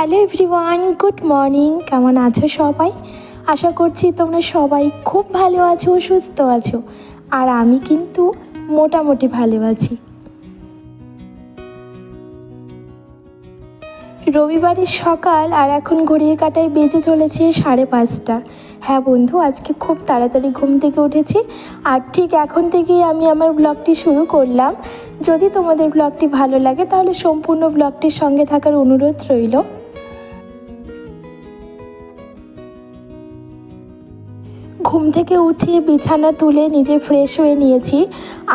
Hello everyone, good morning. কেমন আছো সবাই? আশা করছি তোমরা সবাই খুব ভালো আছো, সুস্থ আছো। আর আমি কিন্তু মোটামুটি ভালো আছি। রবিবারের সকাল আর এখন ঘড়ির কাঁটায় বেজে চলেছে 5:30। হ্যাঁ বন্ধু, আজকে খুব তাড়াতাড়ি ঘুম থেকে উঠেছি আর ঠিক এখন থেকেই আমি আমার ব্লগটি শুরু করলাম। যদি তোমাদের ব্লগটি ভালো লাগে তাহলে সম্পূর্ণ ব্লগটির সঙ্গে থাকার অনুরোধ রইল। ঘুম থেকে উঠে বিছানা তুলে নিজে ফ্রেশ হয়ে নিয়েছি।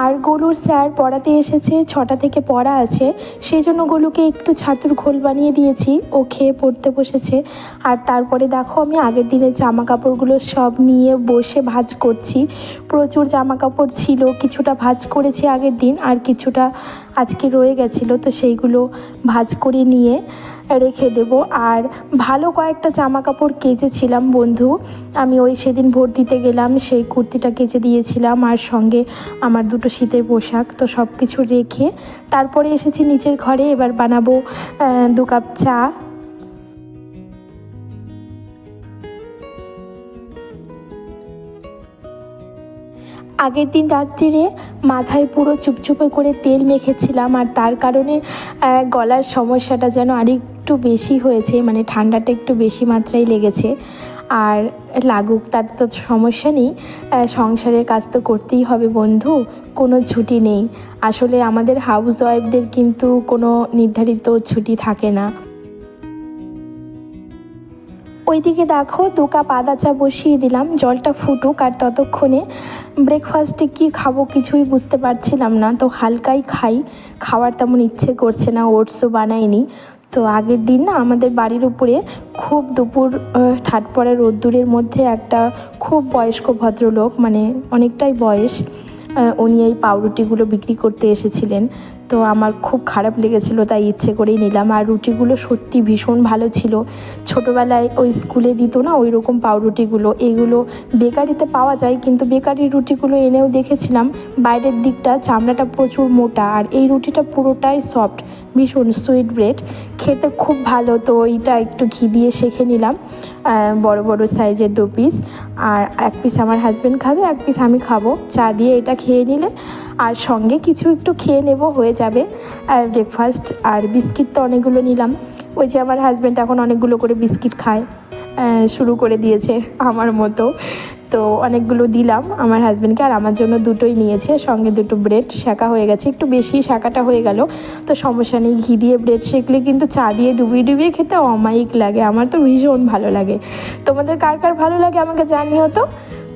আর গলুর স্যার পড়াতে এসেছে, 6টা থেকে পড়া আছে, সেই জন্য গলুকে একটু ছাতুর ঘোল বানিয়ে দিয়েছি। ও খেয়ে পড়তে বসেছে। আর তারপরে দেখো আমি আগের দিনের জামা কাপড়গুলো সব নিয়ে বসে ভাঁজ করছি। প্রচুর জামা কাপড় ছিল, কিছুটা ভাঁজ করেছি আগের দিন আর কিছুটা আজকে রয়ে গেছিলো, তো সেইগুলো ভাঁজ করে নিয়ে রেখে দেবো। আর ভালো কয়েকটা জামা কাপড় কেচেছিলাম বন্ধু, আমি ওই সেদিন ভোট দিতে গেলাম, সেই কুর্তিটা কেচে দিয়েছিলাম আর সঙ্গে আমার দুটো শীতের পোশাক। তো সব কিছু রেখে তারপরে এসেছি নিচের ঘরে। এবার বানাবো 2 কাপ চা। আগের দিন রাত্রিরে মাথায় পুরো চুপচুপে করে তেল মেখেছিলাম আর তার কারণে গলার সমস্যাটা যেন আরেকটু বেশি হয়েছে, মানে ঠান্ডাটা একটু বেশি মাত্রায় লেগেছে। আর লাগুক, তাতে তো সমস্যা নেই, সংসারের কাজ তো করতেই হবে বন্ধু, কোনো ছুটি নেই। আসলে আমাদের হাউস ওয়াইফদের কিন্তু কোনো নির্ধারিত ছুটি থাকে না। ওইদিকে দেখো 2 কাপ আদা চা বসিয়ে দিলাম, জলটা ফুটুক। আর ততক্ষণে ব্রেকফাস্টে কী খাবো কিছুই বুঝতে পারছিলাম না, তো হালকাই খাই, খাওয়ার তেমন ইচ্ছে করছে না, ওটসও বানাইনি। তো আগের দিন না আমাদের বাড়ির উপরে খুব দুপুর ঠাট পড়া রোদ্দুরের মধ্যে একটা খুব বয়স্ক ভদ্রলোক, মানে অনেকটাই বয়স, উনি এই পাউরুটিগুলো বিক্রি করতে এসেছিলেন। তো আমার খুব খারাপ লেগেছিলো, তাই ইচ্ছে করেই নিলাম। আর রুটিগুলো সত্যি ভীষণ ভালো ছিল। ছোটোবেলায় ওই স্কুলে দিত না ওই রকম পাউরুটিগুলো, এগুলো বেকারিতে পাওয়া যায়, কিন্তু বেকারির রুটিগুলো এনেও দেখেছিলাম বাইরের দিকটা চামড়াটা প্রচুর মোটা, আর এই রুটিটা পুরোটাই সফট, ভীষণ সুইট ব্রেড, খেতে খুব ভালো। তো এইটা একটু ঘি দিয়ে সেঁকে নিলাম, বড় বড় সাইজের 2 পিস। আর 1 পিস আমার হাজব্যান্ড খাবে, 1 পিস আমি খাবো। চা দিয়ে এটা খেয়ে নিলে আর সঙ্গে কিছু একটু খেয়ে নেব, হয়ে যাবে ব্রেকফাস্ট। আর বিস্কিট তো অনেকগুলো নিলাম, ওই যে আমার হাজব্যান্ড এখন অনেকগুলো করে বিস্কিট খায়, শুরু করে দিয়েছে আমার মতো। তো অনেকগুলো দিলাম আমার হাজব্যান্ডকে, আর আমার জন্য দুটোই নিয়েছে, সঙ্গে 2টো ব্রেড সেঁকা হয়ে গেছে, একটু বেশি সেঁকাটা হয়ে গেল, তো সমস্যা নেই। ঘি দিয়ে ব্রেড সেঁকলে কিন্তু চা দিয়ে ডুবিয়ে ডুবিয়ে খেতে অমায়িক লাগে, আমার তো ভীষণ ভালো লাগে। তোমাদের কার কার ভালো লাগে আমাকে জানিও তো।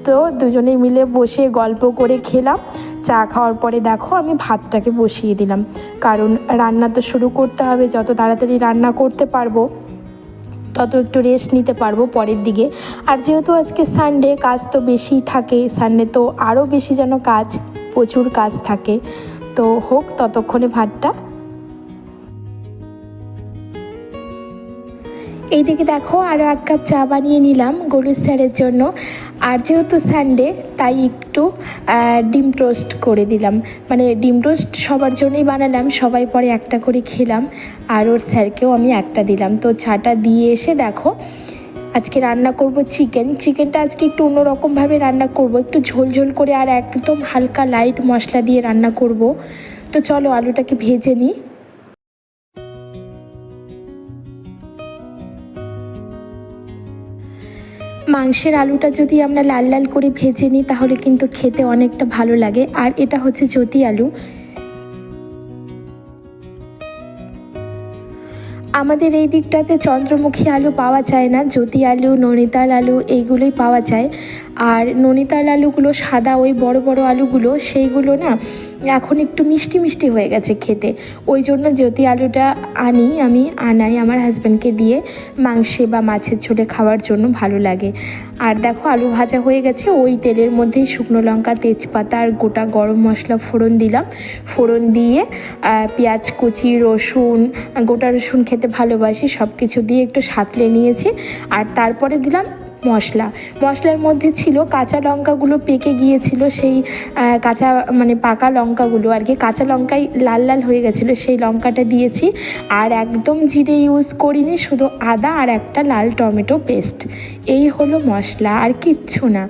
তো দুজনেই মিলে বসে গল্প করে খেলাম। চা খাওয়ার পরে দেখো আমি ভাতটাকে বসিয়ে দিলাম, কারণ রান্না তো শুরু করতে হবে, যত তাড়াতাড়ি রান্না করতে পারবো তত একটু রেস্ট নিতে পারবো পরের দিকে। আর যেহেতু আজকে সানডে, কাজ তো বেশি থাকে, সানডে তো আরও বেশি যেন কাজ, প্রচুর কাজ থাকে। তো হোক ততক্ষণে ভাতটা। এইদিকে দেখো আরও 1 কাপ চা বানিয়ে নিলাম গরুর স্যারের জন্য। আর যেহেতু সানডে তাই একটু ডিম টোস্ট করে দিলাম, মানে ডিম টোস্ট সবার জন্যই বানালাম, সবাই পরে একটা করে খেলাম, আর ওর স্যারকেও আমি একটা দিলাম। তো চাটা দিয়ে এসে দেখো আজকে রান্না করব চিকেনটা আজকে একটু অন্যরকমভাবে রান্না করব, একটু ঝোল ঝোল করে আর একদম হালকা লাইট মশলা দিয়ে রান্না করব। তো চলো আলুটাকে ভেজে নিই। মাংসের আলুটা যদি আমরা লাল লাল করে ভেজে নিই তাহলে কিন্তু খেতে অনেকটা ভালো লাগে। আর এটা হচ্ছে জ্যোতি আলু। আমাদের এই দিকটাতে চন্দ্রমুখী আলু পাওয়া যায় না, জ্যোতি আলু, ননিতাল আলু এইগুলোই পাওয়া যায়। আর ননিতাল আলুগুলো সাদা, ওই বড় বড় আলুগুলো, সেইগুলো না এখন একটু মিষ্টি মিষ্টি হয়ে গেছে খেতে, ওই জন্য জ্যোতি আলুটা আমি আনাই আমার হাজব্যান্ডকে দিয়ে মাংসে বা মাছের ঝোলে খাওয়ার জন্য ভালো লাগে। আর দেখো আলু ভাজা হয়ে গেছে, ওই তেলের মধ্যেই শুকনো লঙ্কা, তেজপাতা আর গোটা গরম মশলা ফোড়ন দিলাম। ফোড়ন দিয়ে পেঁয়াজ কুচি, রসুন, গোটা রসুন খেতে ভালোবাসি, সব কিছু দিয়ে একটু সাঁতলে নিয়েছি। আর তারপরে দিলাম মশলার মধ্যে ছিল কাঁচা লঙ্কাগুলো পেকে গিয়েছিল, সেই কাঁচা মানে পাকা লঙ্কাগুলো আর কি, কাঁচা লঙ্কাই লাল লাল হয়ে গেছিলো, সেই লঙ্কাটা দিয়েছি। আর একদম জিরে ইউজ করিনি, শুধু আদা আর একটা লাল টমেটো পেস্ট, এই হলো মশলা, আর কিচ্ছু না।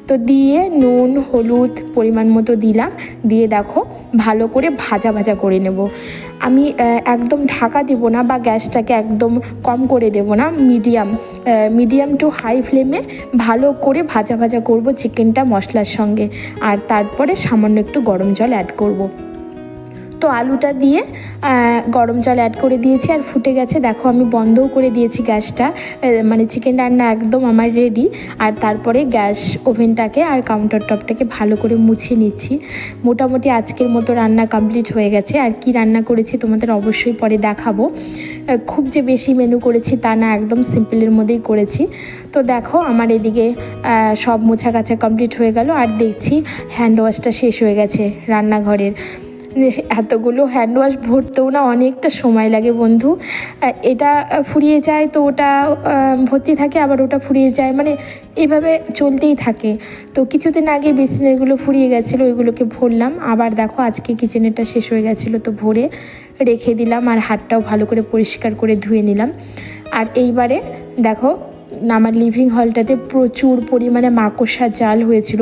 তো দিয়ে নুন হলুদ পরিমাণ মতো দিলাম, দিয়ে দেখো ভালো করে ভাজা ভাজা করে নেব। আমি একদম ঢাকা দেব না বা গ্যাসটাকে একদম কম করে দেব না, মিডিয়াম টু হাই ফ্লেমে ভালো করে ভাজা ভাজা করব চিকেনটা মশলার সঙ্গে। আর তারপরে সামান্য একটু গরম জল অ্যাড করব। তো আলুটা দিয়ে গরম জল অ্যাড করে দিয়েছি, আর ফুটে গেছে। দেখো আমি বন্ধও করে দিয়েছি গ্যাসটা, মানে চিকেন রান্না একদম আমার রেডি। আর তারপরে গ্যাস ওভেনটাকে আর কাউন্টার টপটাকে ভালো করে মুছে নিচ্ছি। মোটামুটি আজকের মতো রান্না কমপ্লিট হয়ে গেছে। আর কি রান্না করেছি তোমাদের অবশ্যই পরে দেখাবো। খুব যে বেশি মেনু করেছি তা না, একদম সিম্পলের মধ্যেই করেছি। তো দেখো আমার এদিকে সব মোছা কাছা কমপ্লিট হয়ে গেল, আর দেখছি হ্যান্ড ওয়াশটা শেষ হয়ে গেছে রান্নাঘরের। এতগুলো হ্যান্ড ওয়াশ ভরতেও না অনেকটা সময় লাগে বন্ধু। এটা ফুরিয়ে যায় তো ওটা ভর্তি থাকে, আবার ওটা ফুরিয়ে যায়, মানে এইভাবে চলতেই থাকে। তো কিছুদিন আগে বেসিনেরগুলো ফুরিয়ে গেছিলো, ওইগুলোকে ভরলাম। আবার দেখো আজকে কিচেনেরটা শেষ হয়ে গেছিলো, তো ভরে রেখে দিলাম। আর হাতটাও ভালো করে পরিষ্কার করে ধুয়ে নিলাম। আর এইবারে দেখো আমার লিভিং হলটাতে প্রচুর পরিমাণে মাকড়সার জাল হয়েছিল।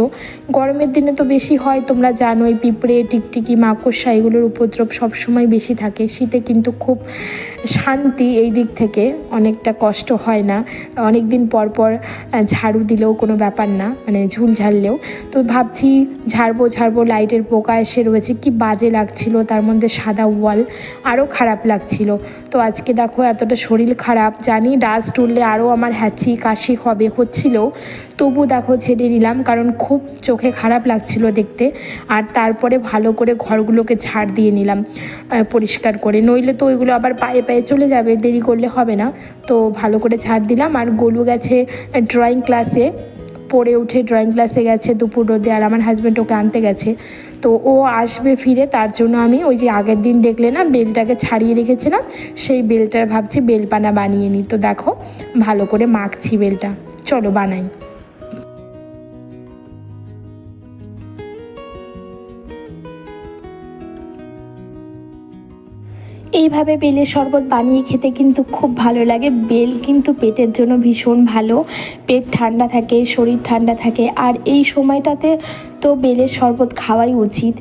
গরমের দিনে তো বেশি হয়, তোমরা জানোই, পিঁপড়ে টিকটিকি মাকড়সা এগুলোর উপদ্রব সবসময় বেশি থাকে। শীতে কিন্তু খুব শান্তি, এই দিক থেকে অনেকটা কষ্ট হয় না। অনেক দিন পর পর ঝাড়ু দিলেও কোনো ব্যাপার না, মানে ঝুল ঝাড়লেও। তো ভাবছি ঝাড়বো, লাইটের পোকা এসে রয়েছে, কি বাজে লাগছিল, তার মধ্যে সাদা ওয়াল, আরও খারাপ লাগছিল। তো আজকে দেখো এতটা শরীর খারাপ, জানি ডাস্ট উঠলে আরও আমার কাশি হচ্ছিল, তবু দেখো ছেড়ে নিলাম, কারণ খুব চোখে খারাপ লাগছিল দেখতে। আর তারপরে ভালো করে ঘরগুলোকে ঝাড় দিয়ে নিলাম পরিষ্কার করে, নইলে তো ওইগুলো আবার পায়ে পায়ে চলে যাবে, দেরি করলে হবে না। তো ভালো করে ঝাড় দিলাম। আর গোলু গেছে ড্রয়িং ক্লাসে, পড়ে উঠে ড্রয়িং ক্লাসে গেছে দুপুর রোদে, আর আমার হাজব্যান্ড ওকে আনতে গেছে। তো ও আসবে ফিরে, তার জন্য আমি ওই যে আগের দিন দেখলে না বেলটাকে ছাড়িয়ে রেখেছিলাম, সেই বেলটার ভাবছি বেলপানা বানিয়ে নিই। তো দেখো ভালো করে মাখছি বেলটা, চলো বানাই। এইভাবে বেলের শরবত বানিয়ে খেতে কিন্তু খুব ভালো লাগে। বেল কিন্তু পেটের জন্য ভীষণ ভালো, পেট ঠান্ডা থাকে, শরীর ঠান্ডা থাকে। আর এই সময়টাতে তো বেলের শরবত খাওয়াই উচিত।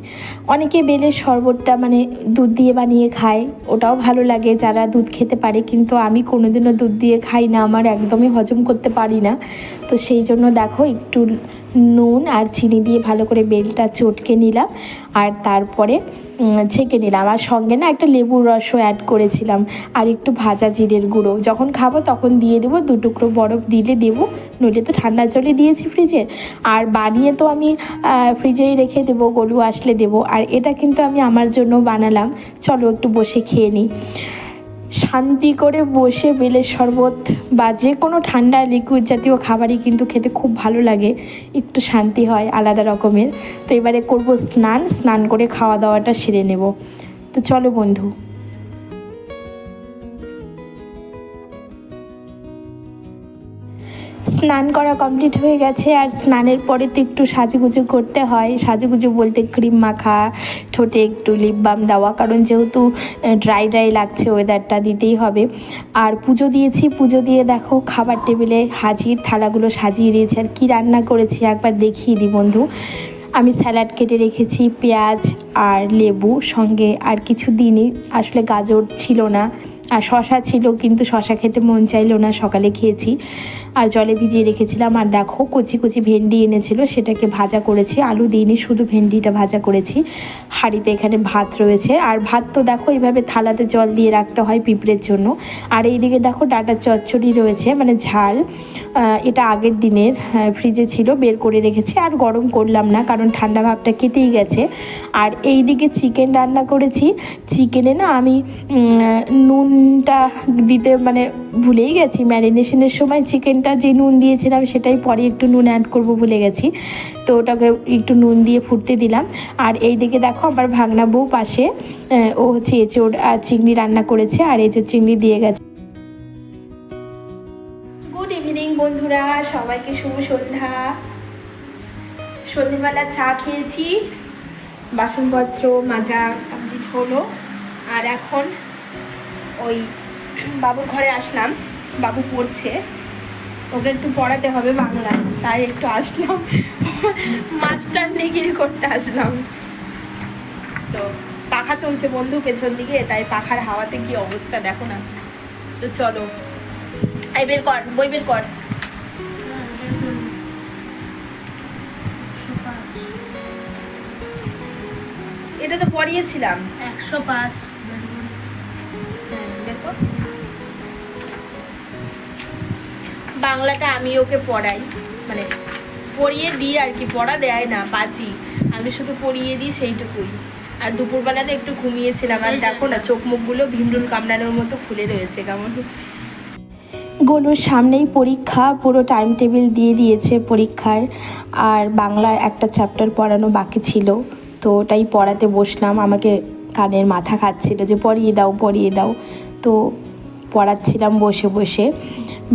অনেকে বেলের শরবতটা মানে দুধ দিয়ে বানিয়ে খায়, ওটাও ভালো লাগে যারা দুধ খেতে পারে, কিন্তু আমি কোনোদিনও দুধ দিয়ে খাই না, আমার একদমই হজম করতে পারি না। তো সেই জন্য দেখো একটু নুন আর চিনি দিয়ে ভালো করে বেলটা চটকে নিলাম, আর তারপরে ছেঁকে নিলাম। আর সঙ্গে না একটা লেবুর রসও অ্যাড করেছিলাম, আর একটু ভাজা জিরের গুঁড়ো। যখন খাবো তখন দিয়ে দেবো, 2 টুকরো বরফ দিলে দেবো, নইলে তো ঠান্ডা জলে দিয়েছি ফ্রিজে। আর বানিয়ে তো আমি ফ্রিজেই রেখে দেবো, গলু আসলে দেবো। আর এটা কিন্তু আমি আমার জন্য বানালাম, চলো একটু বসে খেয়ে নিই। শান্তি করে বসে বেলের শরবত বা যে কোনো ঠান্ডা লিকুইড জাতীয় খাবারই কিন্তু খেতে খুব ভালো লাগে, একটু শান্তি হয় আলাদা রকমের। তো এবারে করব স্নান করে খাওয়া দাওয়াটা সেরে নেব। তো চলো বন্ধু। স্নান করা কমপ্লিট হয়ে গেছে। আর স্নানের পরে তো একটু সাজুগুজু করতে হয়, সাজুগুজু বলতে ক্রিম মাখা, ঠোঁটে একটু লিপ বাম দেওয়া, কারণ যেহেতু ড্রাই লাগছে ওয়েদারটা, দিতেই হবে। আর পুজো দিয়েছি, পুজো দিয়ে দেখো খাবার টেবিলে হাজির, থালাগুলো সাজিয়ে দিয়েছি। আর কি রান্না করেছি একবার দেখিয়ে দিই বন্ধু। আমি স্যালাড কেটে রেখেছি, পেঁয়াজ আর লেবু, সঙ্গে আর কিছু দিনই আসলে গাজর ছিল না, আর শশা ছিল কিন্তু শশা খেতে মন চাইলো না, সকালে খেয়েছি। আর জলে ভিজিয়ে রেখেছিলাম। আর দেখো কচি কচি ভেন্ডি এনেছিল, সেটাকে ভাজা করেছি, আলু দিইনি, শুধু ভেন্ডিটা ভাজা করেছি। হাঁড়িতে এখানে ভাত রয়েছে, আর ভাত তো দেখো এইভাবে থালাতে জল দিয়ে রাখতে হয় পিঁপড়ের জন্য। আর এইদিকে দেখো ডাঁটার চচ্চড়ি রয়েছে, মানে ঝাল, এটা আগের দিনের ফ্রিজে ছিল, বের করে রেখেছি, আর গরম করলাম না কারণ ঠান্ডা ভাবটা কেটেই গেছে। আর এইদিকে চিকেন রান্না করেছি। চিকেনে না আমি নুনটা দিতে মানে ভুলেই গেছি, ম্যারিনেশনের সময় চিকেনটা যে নুন দিয়েছিলাম সেটাই পরে একটু নুন অ্যাড করব ভুলে গেছি। তো ওটাকে একটু নুন দিয়ে ফুটতে দিলাম। আর এই দিকে দেখো আমার ভাগনা বউ পাশে, ও হচ্ছে এঁচোড় আর চিংড়ি রান্না করেছে, আর এঁচোড় চিংড়ি দিয়ে গেছে। গুড ইভিনিং বন্ধুরা। বন্ধুরা, সবাইকে শুভ সন্ধ্যা। সন্ধ্যেবেলা চা খেয়েছি, বাসনপত্র মাজা কমপ্লিট হলো। আর এখন ওই বাবুর ঘরে আসলাম, বাবু পড়ছে, ওকে একটু পড়াতে হবে বাংলা, তাই একটু আসলাম, মাস্টার ডিগ্রি করতে আসলাম। তো পাখা চলছে বন্ধু পেছন দিকে, তাই পাখার হাওয়াতে কি অবস্থা দেখো না। তো চলো, এই বের কর, বই বের কর। এটা তো পড়িয়েছিলাম 105। বাংলাটা আমি ওকে পড়াই, মানে পড়িয়ে দিই আর কি, পড়া দেয় না পাজি, আমি শুধু পড়িয়ে দিই সেইটুকুই। আর দুপুরবেলা না একটু ঘুমিয়েছিলাম, আর দেখো না চোখ মুখগুলো ভিমরুল কামড়ানোর মতো খুলে রয়েছে কেমন। গোলুর সামনেই পরীক্ষা, পুরো টাইম টেবিল দিয়ে দিয়েছে পরীক্ষার, আর বাংলার একটা চ্যাপ্টার পড়ানো বাকি ছিল, তো ওটাই পড়াতে বসলাম। আমাকে কানের মাথা খাচ্ছিল যে পড়িয়ে দাও, তো পড়াচ্ছিলাম বসে বসে।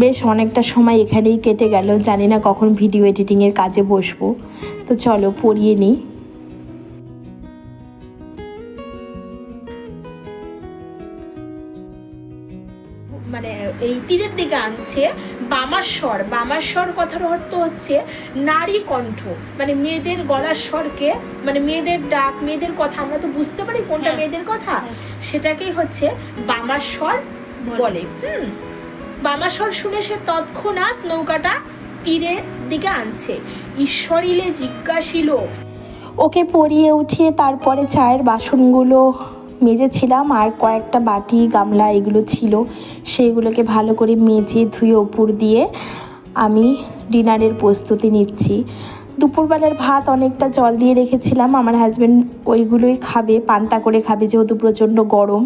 বেশ অনেকটা সময় এখানেই কেটে গেল, জানি না কখন ভিডিও এডিটিংয়ের কাজে বসবো। তো চলো পড়িয়ে নিই। মানে এই তীরের দিকে আনছে বামাস্বর কথার অর্থ হচ্ছে নারী কণ্ঠ, মানে মেয়েদের গলার স্বরকে, মানে মেয়েদের ডাক, মেয়েদের কথা আমরা তো বুঝতে পারি কোনটা মেয়েদের কথা, সেটাকেই হচ্ছে বামাস্বর বলে। বামাস্বর শুনে সে তৎক্ষণাৎ নৌকাটা তীরের দিকে আনছে। ঈশ্বরিলে জিজ্ঞাসিল। ওকে পরিয়ে উঠিয়ে তারপরে চায়ের বাসনগুলো মেজেছিলাম, আর কয়েকটা বাটি গামলা এগুলো ছিল, সেইগুলোকে ভালো করে মেজে ধুয়ে উপর দিয়ে আমি ডিনারের প্রস্তুতি নিচ্ছি। দুপুরবেলার ভাত অনেকটা জল দিয়ে রেখেছিলাম, আমার হাজব্যান্ড ওইগুলোই খাবে, পান্তা করে খাবে যেহেতু প্রচণ্ড গরম,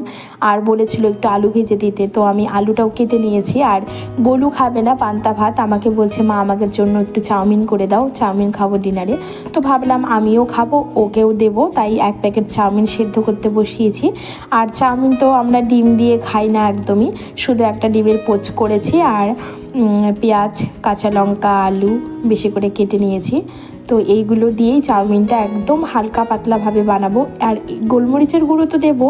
আর বলেছিল একটু আলু ভেজে দিতে, তো আমি আলুটাও কেটে নিয়েছি। আর গোলু খাবে না পান্তা ভাত, আমাকে বলছে মা আমাকে জন্য একটু চাউমিন করে দাও, চাউমিন খাবো ডিনারে। তো ভাবলাম আমিও খাবো, ওকেও দেবো, তাই এক প্যাকেট চাউমিন সেদ্ধ করতে বসিয়েছি। আর চাউমিন তো আমরা ডিম দিয়ে খাই না একদমই, শুধু একটা ডিমের পোচ করেছি, আর পেঁয়াজ, কাঁচা লঙ্কা, আলু বেশি করে কেটে নিয়েছি। তো এইগুলো দিয়েই চাউমিনটা একদম হালকা পাতলাভাবে বানাবো। আর গোলমরিচের গুঁড়ো তো দেবো।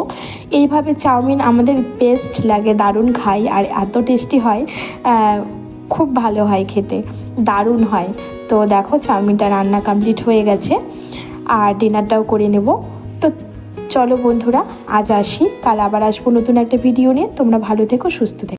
এইভাবে চাউমিন আমাদের বেস্ট লাগে, দারুণ খাই, আর এত টেস্টি হয়, খুব ভালো হয় খেতে, দারুণ হয়। তো দেখো চাউমিনটা রান্না কমপ্লিট হয়ে গেছে, আর ডিনারটাও করে নেব। তো চলো বন্ধুরা, আজ আসি, কাল আবার আসবো নতুন একটা ভিডিও নিয়ে। তোমরা ভালো থেকো, সুস্থ থেকো।